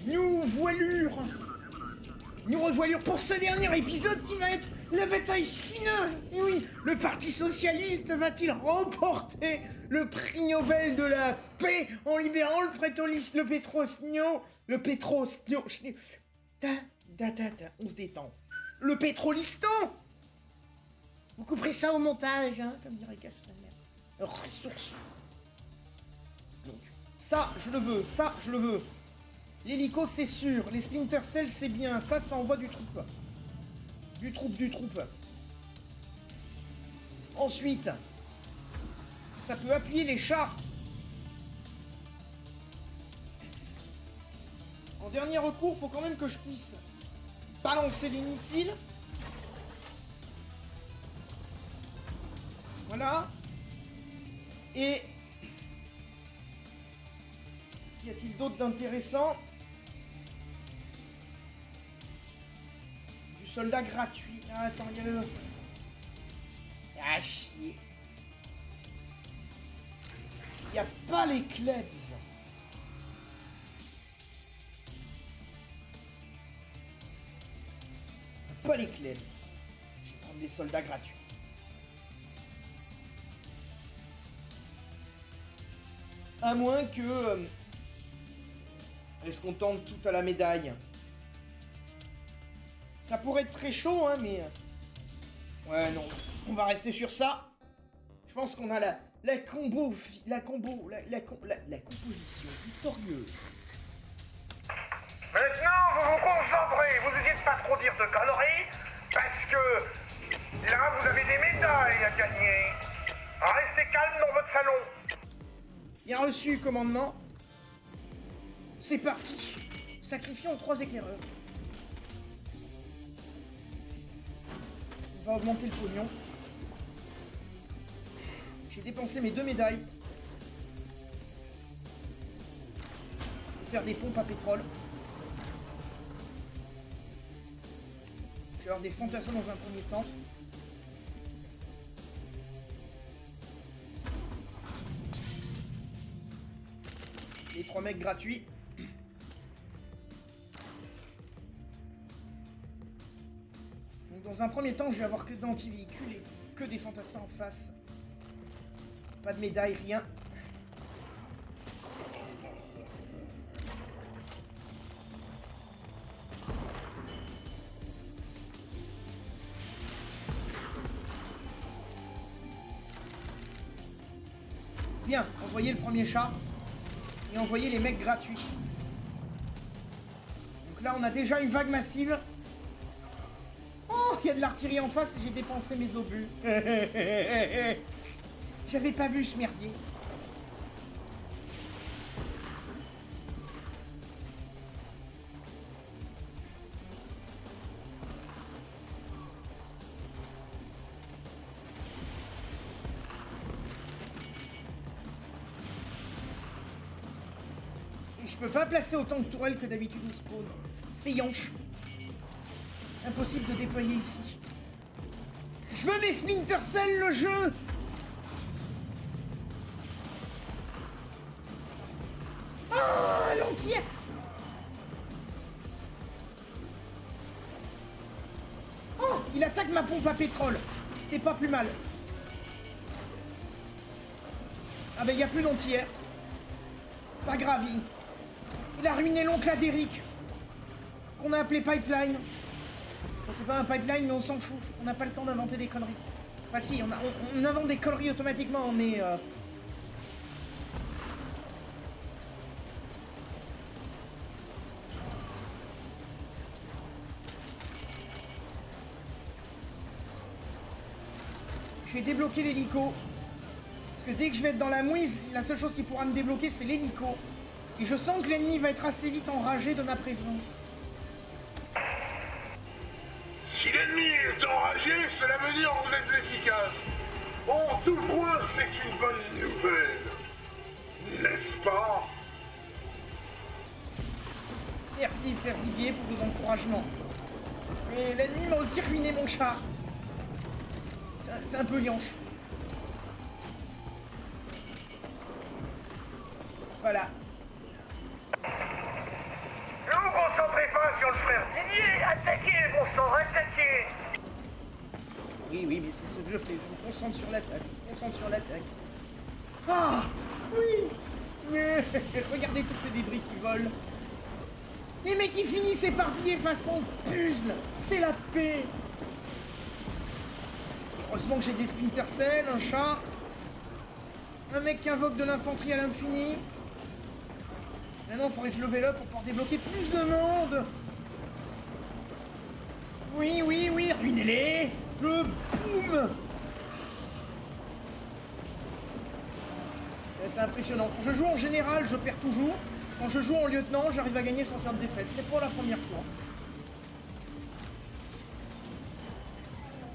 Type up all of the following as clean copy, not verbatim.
Nous revoilure pour ce dernier épisode qui va être la bataille finale. Et oui, le Parti Socialiste va-t-il remporter le prix Nobel de la paix en libérant le on se détend. Le pétrolistan. Vous couperez ça au montage, hein, comme dirait Castaner. Ressources. Donc, ça, je le veux. L'hélico, c'est sûr. Les Splinter Cells, c'est bien. Ça envoie du troupe. Du troupe. Ensuite, ça peut appuyer les chars. En dernier recours, faut quand même que je puisse balancer des missiles. Voilà. Et... qu'y a-t-il d'autre d'intéressant? Du soldat gratuit. Ah, attends, il y a le... Ah, chier. Il n'y a pas les Klebs. Pas les Klebs. Je vais prendre des soldats gratuits. À moins que... est-ce qu'on tente tout à la médaille? Ça pourrait être très chaud, hein, mais... ouais, non. On va rester sur ça. Je pense qu'on a la composition victorieuse. Maintenant, vous vous concentrez. Vous n'essayez de pas trop dire de conneries, parce que... là, vous avez des médailles à gagner. Restez calme dans votre salon. Bien reçu, commandement. C'est parti. Sacrifions 3 éclaireurs. On va augmenter le pognon. J'ai dépensé mes 2 médailles. Pour faire des pompes à pétrole. Je vais avoir des fantassins dans un premier temps. Les 3 mecs gratuits. Donc dans un premier temps, je vais avoir que d'anti-véhicules et que des fantassins en face. Pas de médaille, rien. Bien, envoyez le premier char. Et envoyer les mecs gratuits. Donc là, on a déjà une vague massive. Oh, il y a de l'artillerie en face et j'ai dépensé mes obus. J'avais pas vu ce merdier. Je peux pas placer autant de tourelles que d'habitude au spawn. C'est yonche. Impossible de déployer ici. Je veux mes Splinter Cell, le jeu. Ah, l'entier. Oh, il attaque ma pompe à pétrole. C'est pas plus mal. Ah ben, il n'y a plus d'entière. Pas grave. Il a ruiné l'oncle à Derrick, qu'on a appelé Pipeline. Bon, c'est pas un pipeline, mais on s'en fout. On n'a pas le temps d'inventer des conneries. Enfin si, on invente des conneries automatiquement, mais... je vais débloquer l'hélico. Parce que dès que je vais être dans la mouise, la seule chose qui pourra me débloquer, c'est l'hélico. Et je sens que l'ennemi va être assez vite enragé de ma présence. Si l'ennemi est enragé, cela veut dire que vous êtes efficace. En tout point, c'est une bonne nouvelle. N'est-ce pas? Merci, frère Didier, pour vos encouragements. Mais l'ennemi m'a aussi ruiné mon char. C'est un peu lianche. Voilà. Nous oui, mais c'est ce que je fais. Je me concentre sur l'attaque. Je me concentre sur l'attaque. Ah oui. Regardez tous ces débris qui volent. Les mecs qui finissent éparpillés façon puzzle. C'est la paix. Heureusement que j'ai des Splinter Cell, un char. Un mec qui invoque de l'infanterie à l'infini. Maintenant, il faudrait que je level up pour pouvoir débloquer plus de monde. Oui, oui, oui, ruinez-les. Le boum. C'est impressionnant. Quand je joue en général, je perds toujours. Quand je joue en lieutenant, j'arrive à gagner sans faire de défaite. C'est pour la première fois.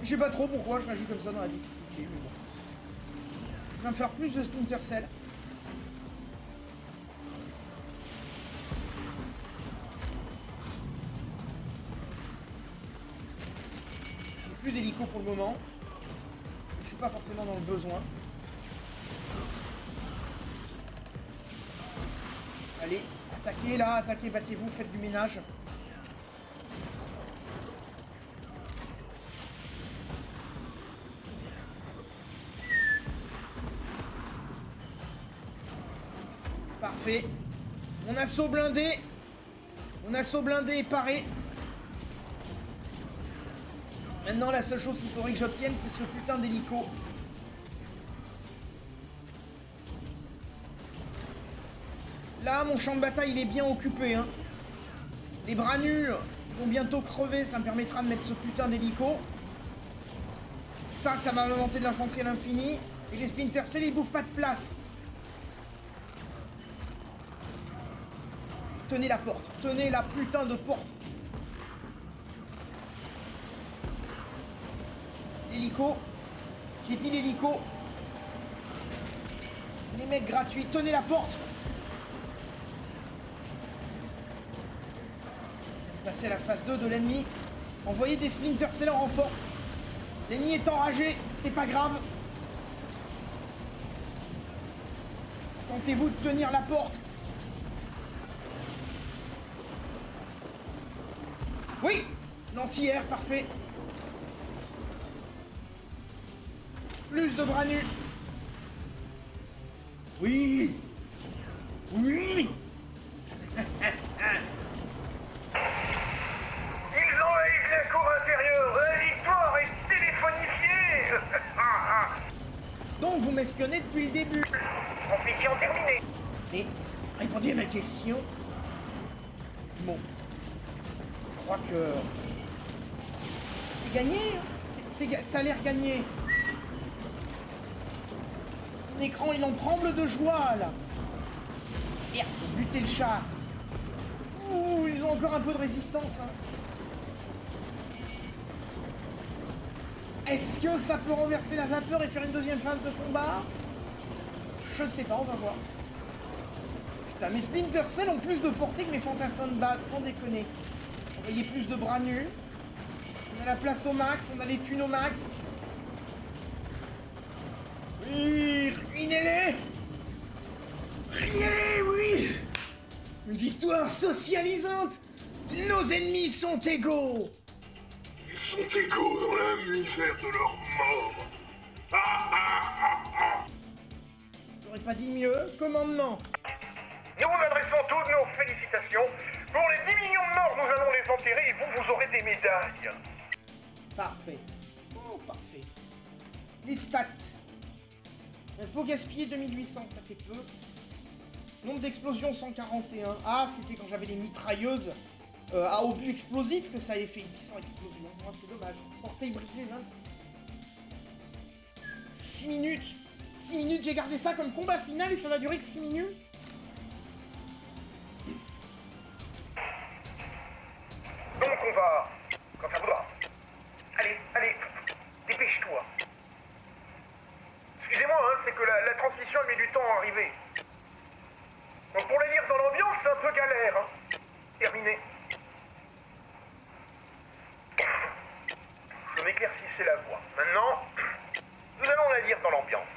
Je sais pas trop pourquoi je réagis comme ça dans la difficulté, mais bon. Je vais me faire plus de Splinter Cell. J'ai plus d'hélico pour le moment. Je suis pas forcément dans le besoin. Allez, attaquez là, attaquez, battez-vous, faites du ménage. Parfait. Mon assaut blindé. Mon assaut blindé est paré. Maintenant, la seule chose qu'il faudrait que j'obtienne, c'est ce putain d'hélico. Là, mon champ de bataille, il est bien occupé, hein. Les bras nus vont bientôt crever, ça me permettra de mettre ce putain d'hélico. Ça va monter de l'infanterie à l'infini. Et les Splinter Cell, ils bouffent pas de place. Tenez la porte. Tenez la putain de porte. L'hélico. J'ai dit l'hélico. Les mecs gratuits. Tenez la porte. Passer à la phase 2 de l'ennemi. Envoyez des Splinter Cell en renfort. L'ennemi est enragé. C'est pas grave. Tentez-vous de tenir la porte. Oui, l'anti-air, parfait. Plus de bras nus. Oui. Oui. Ils envahissent la cour intérieure. La victoire est téléphonifiée. Donc vous m'espionnez depuis le début. Mission terminée. Mais répondez à ma question. Bon. Je crois que... c'est gagné, hein. Ça a l'air gagné. Mon écran, il en tremble de joie, là. Merde, j'ai buté le char. Ouh, ils ont encore un peu de résistance, hein. Est-ce que ça peut renverser la vapeur et faire une deuxième phase de combat? Je sais pas, on va voir. Putain, mes Splinter Cell ont plus de portée que mes fantassins de base, sans déconner. Envoyez plus de bras nus. On a la place au max, on a les thunes au max. Oui, ruinez-les. Ruinez-les, oui. Une victoire socialisante. Nos ennemis sont égaux. Ils sont égaux dans la misère de leur mort. J'aurais pas dit mieux. Commandement. Nous vous adressons toutes nos félicitations. Pour les 10 millions de morts, nous allons les enterrer et vous aurez des médailles. Parfait. Oh, parfait. Les stats. Un pot gaspillé 2800, ça fait peu. Nombre d'explosions 141. Ah, c'était quand j'avais les mitrailleuses à obus explosifs que ça avait fait 800 explosions. Oh, c'est dommage. Portail brisé 26. 6 minutes. 6 minutes, j'ai gardé ça comme combat final et ça va durer que 6 minutes. Donc on va... quand ça voudra. Allez, allez, dépêche-toi. Excusez-moi, hein, c'est que la transmission elle met du temps à arriver. Donc pour les lire dans l'ambiance, c'est un peu galère. Hein. Terminé. Je m'éclaircissais la voix. Maintenant, nous allons la lire dans l'ambiance.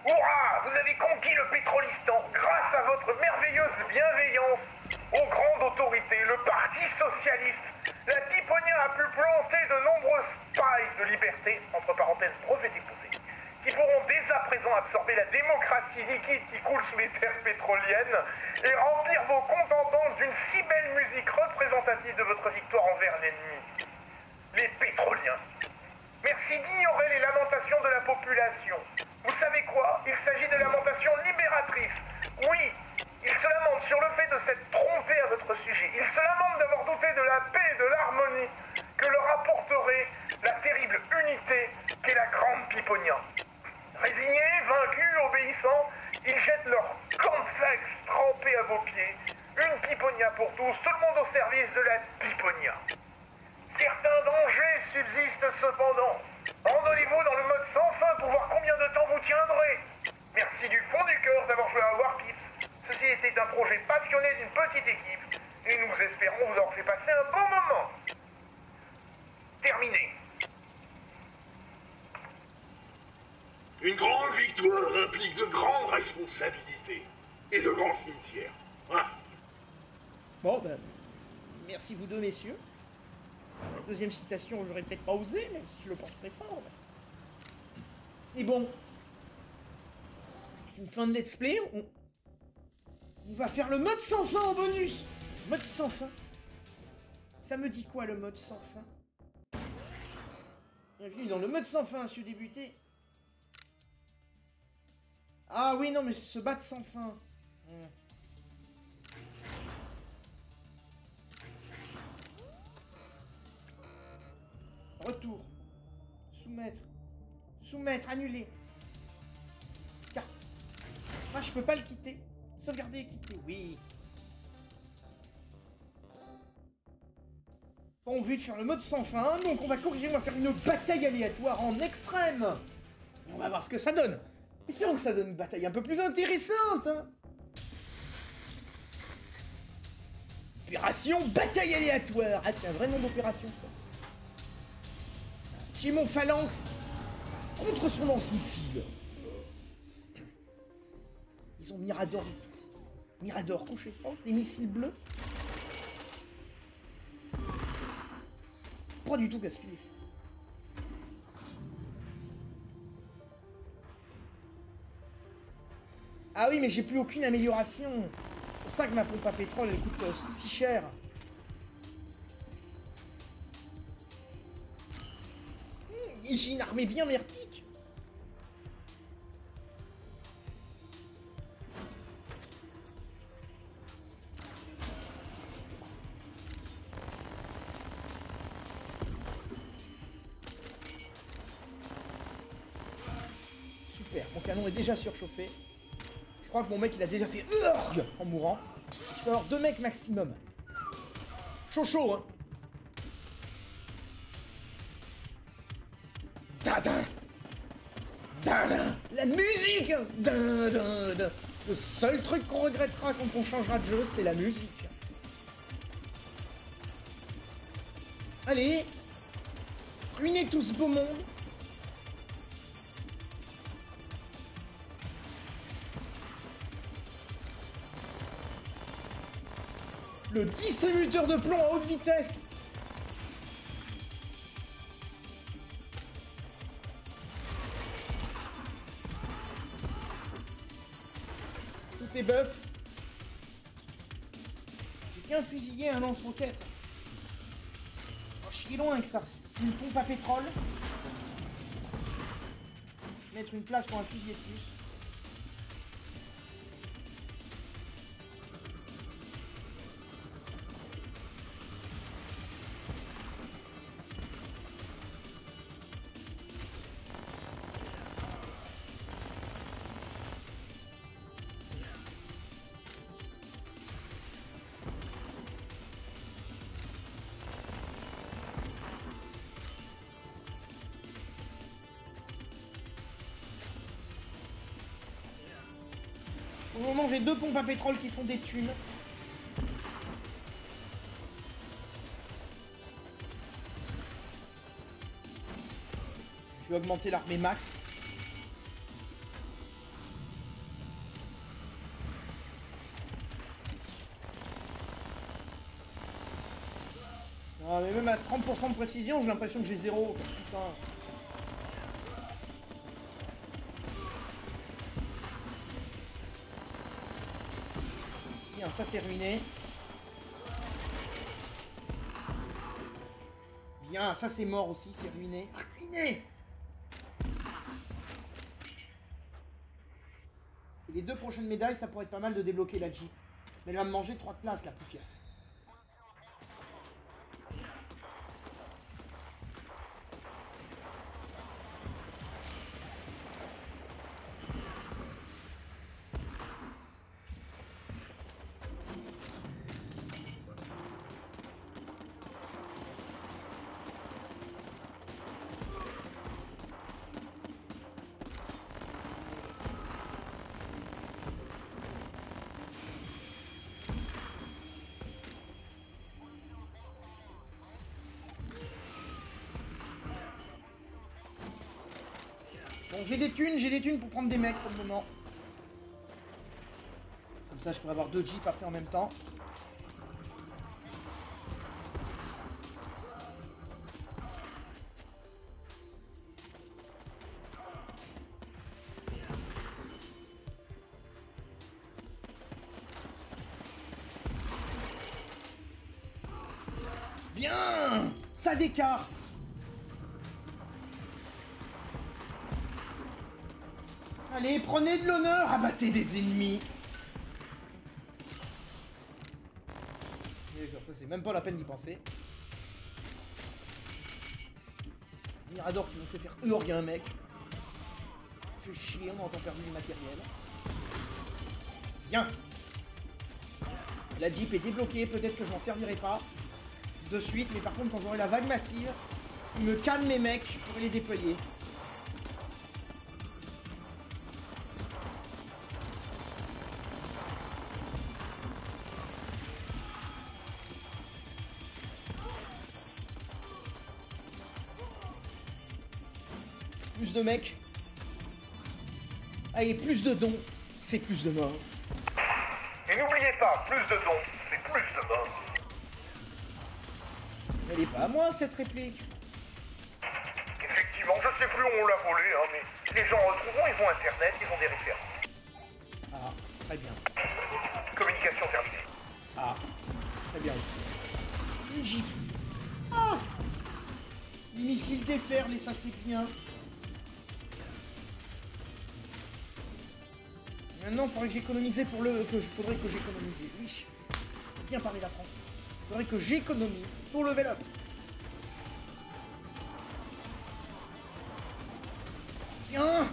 Hurrah! Vous avez conquis le Pétrolistan grâce à votre merveilleuse bienveillance aux grandes autorités, le Parti Socialiste. La Piponia a pu planter de nombreuses pailles de liberté partie liquide qui coule sous les terres pétroliennes et remplir vos comptes en banque d'une si belle musique représentative de votre victoire envers l'ennemi. Les pétroliens. Merci d'ignorer les lamentations de la population. Vous savez quoi? Il s'agit de lamentations libératrices. Oui, ils se lamentent sur le fait de s'être trompés à votre sujet. Ils se lamentent d'avoir douté de la paix et de l'harmonie que leur apporterait la terrible unité qu'est la Grande Piponia. Résignés, vaincus, obéissants, ils jettent leur cornflakes trempés à vos pieds. Une Piponia pour tous, tout le monde au service de la Piponia. Certains dangers subsistent cependant. Rendez-vous dans le mode sans fin pour voir combien de temps vous tiendrez. Merci du fond du cœur d'avoir joué à Warpips. Ceci était un projet passionné d'une petite équipe et nous espérons vous avoir fait passer un bon moment. Terminé. Une grande victoire implique de grandes responsabilités et de grands cimetières. Hein? Bon, ben, merci vous deux, messieurs. La deuxième citation, j'aurais peut-être pas osé, même si je le pense très fort. Mais bon. Une fin de let's play, on va faire le mode sans fin en bonus. Mode sans fin. Ça me dit quoi, le mode sans fin? Bienvenue dans le mode sans fin, si vous débutez. Ah oui, non, mais c'est se battre sans fin. Retour. Soumettre. Soumettre, annuler. Carte. Ah, je peux pas le quitter. Sauvegarder et quitter, oui. Pas envie de faire le mode sans fin, donc on va corriger, on va faire une bataille aléatoire en extrême. Et on va voir ce que ça donne. Espérons que ça donne une bataille un peu plus intéressante, hein. Opération bataille aléatoire. Ah, c'est un vrai nom d'opération, ça. J'ai mon phalanx contre son lance-missile. Ils ont Mirador et tout. Mirador, couché. Oh, des missiles bleus. Pas du tout gaspillé. Ah oui, mais j'ai plus aucune amélioration. C'est pour ça que ma pompe à pétrole, elle coûte si cher. J'ai une armée bien merdique. Super, mon canon est déjà surchauffé. Je crois que mon mec il a déjà fait URG en mourant. Il faut avoir 2 mecs maximum. Chaud chaud, hein. Dada. Dada. La musique. Dada. Le seul truc qu'on regrettera quand on changera de jeu, c'est la musique. Allez. Ruinez tout ce beau monde. Le distributeur de plomb à haute vitesse. Tout est buff. J'ai qu'un fusillé, un lance-roquette. Oh, je suis loin avec ça. Une pompe à pétrole. Mettre une place pour un fusilier de plus. Au moment, j'ai 2 pompes à pétrole qui font des thunes. Je vais augmenter l'armée max. Ah, mais même à 30% de précision, j'ai l'impression que j'ai 0. Putain. Tiens, ça c'est ruiné. Bien, ça c'est mort aussi, c'est ruiné. Ruiné! Et les 2 prochaines médailles, ça pourrait être pas mal de débloquer la Jeep. Mais elle va me manger 3 de place, la poufiasse. Bon, j'ai des thunes pour prendre des mecs pour le moment. Comme ça, je pourrais avoir 2 jeeps après en même temps. Bien! Ça décart! Allez, prenez de l'honneur, abattez des ennemis. D'accord, ça c'est même pas la peine d'y penser. Mirador qui nous fait faire hurler un mec. Fait chier, on a encore perdu du matériel. Bien. La Jeep est débloquée, peut-être que je m'en servirai pas de suite, mais par contre quand j'aurai la vague massive, s'il me canne mes mecs, je pourrai les déployer. Plus de mecs. Allez, plus de dons, c'est plus de morts. Et n'oubliez pas, plus de dons, c'est plus de morts. Elle est pas à moi cette réplique. Effectivement, je sais plus où on l'a volé, hein, mais les gens retrouveront, ils ont internet, ils ont des références. Ah, très bien. Communication terminée. Ah, très bien aussi. Une Jeep. Ah, les missiles déferlent et ça c'est bien. Maintenant, il faudrait que j'économisais pour le... faudrait que j'économise. Oui, bien parler la France. Il faudrait que j'économise pour level up. Tiens.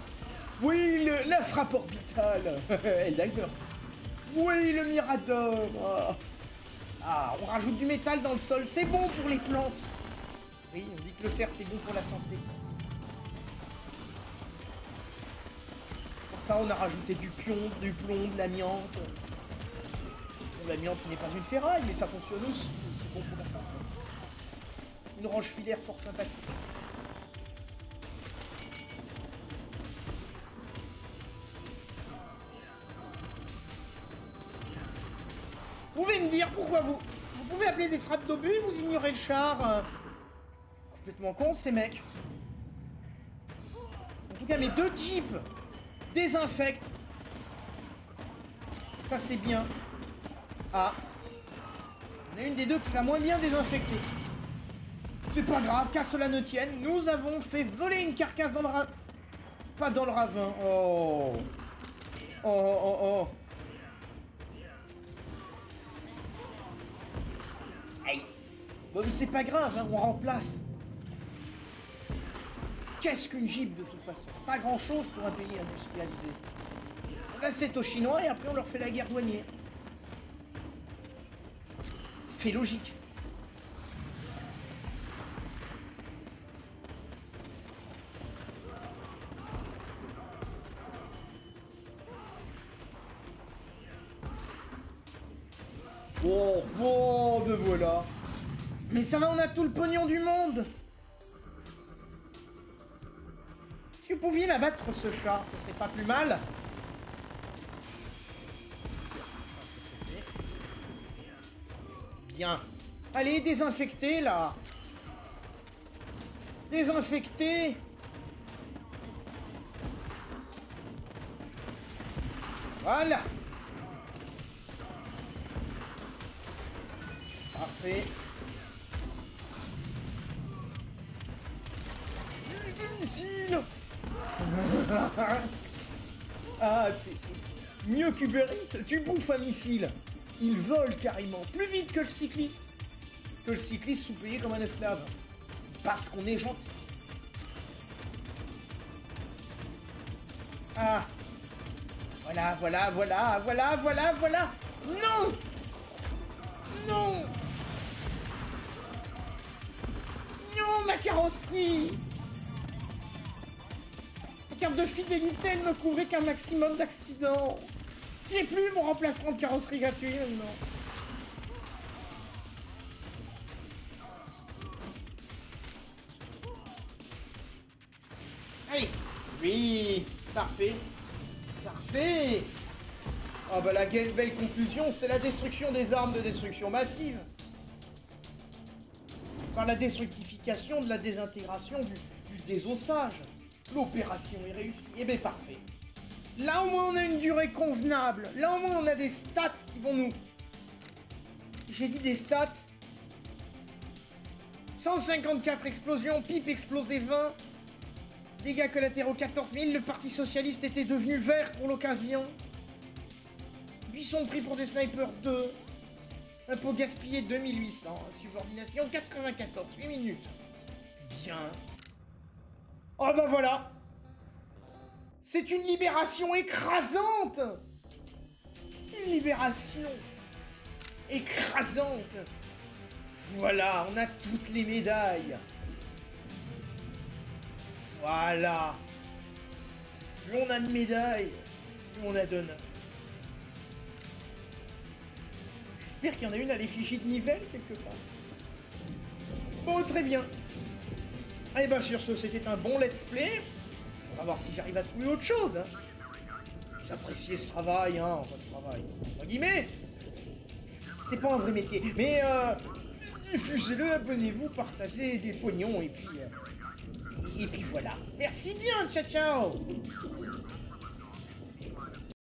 Oui, la frappe orbitale. Eldivers. Oui, le Mirador. Ah, on rajoute du métal dans le sol. C'est bon pour les plantes. Oui, on dit que le fer, c'est bon pour la santé. Pour ça, on a rajouté du plomb, de l'amiante. L'amiante n'est pas une ferraille, mais ça fonctionne aussi. C'est bon pour la santé. Une roche filaire fort sympathique. Vous pouvez me dire pourquoi vous pouvez appeler des frappes d'obus, vous ignorez le char. Complètement con ces mecs. En tout cas, mes 2 jeeps désinfectent. Ça c'est bien. Ah. On a une des 2 qui va moins bien désinfecter. C'est pas grave, qu'à cela ne tienne. Nous avons fait voler une carcasse dans le ravin. Pas dans le ravin. Oh. Oh, oh, oh. Aïe. Bon, mais c'est pas grave, hein, on remplace. Qu'est-ce qu'une Jeep de toute façon? Pas grand chose pour un pays industrialisé. On a c'est aux Chinois et après on leur fait la guerre douanière. Fait logique. Oh, oh, me voilà. Mais ça va, on a tout le pognon du monde. Si vous pouviez m'abattre ce chat, ça serait pas plus mal. Bien. Allez, désinfectez, là. Désinfectez. Voilà. Parfait. Le missile. Ah, c'est mieux qu'Uber Eats. Tu bouffes un missile. Il vole carrément. Plus vite que le cycliste. Que le cycliste sous-payé comme un esclave. Parce qu'on est gentil. Ah. Voilà, voilà, voilà, voilà, voilà, voilà. Non. Non. Non, ma carrosserie. La carte de fidélité, elle me couvrait qu'un maximum d'accidents. J'ai plus mon remplacement de carrosserie gratuit maintenant. Allez. Oui. Parfait. Parfait. Oh bah la belle conclusion, c'est la destruction des armes de destruction massive. Par la destructification de la désintégration du désossage. L'opération est réussie. Eh bien parfait. Là au moins on a une durée convenable. Là au moins on a des stats qui vont nous... J'ai dit des stats. 154 explosions, pipe explosé 20. Dégâts collatéraux 14 000, le Parti Socialiste était devenu vert pour l'occasion. Buisson pris pour des snipers 2. Impôt gaspillé 2800. Subordination 94, 8 minutes. Bien. Oh bah voilà. C'est une libération écrasante. Une libération écrasante. Voilà, on a toutes les médailles. Voilà. Plus on a de médailles, plus on a d'honneur. J'espère qu'il y en a une à l'effigie de Nivelle quelque part. Bon, très bien. Et bah sur ce, c'était un bon let's play. Faudra voir si j'arrive à trouver autre chose. Hein. J'appréciais ce travail, hein. Enfin, ce travail. Entre guillemets. C'est pas un vrai métier. Mais diffusez-le, abonnez-vous, partagez des pognons et puis voilà. Merci bien, ciao ciao.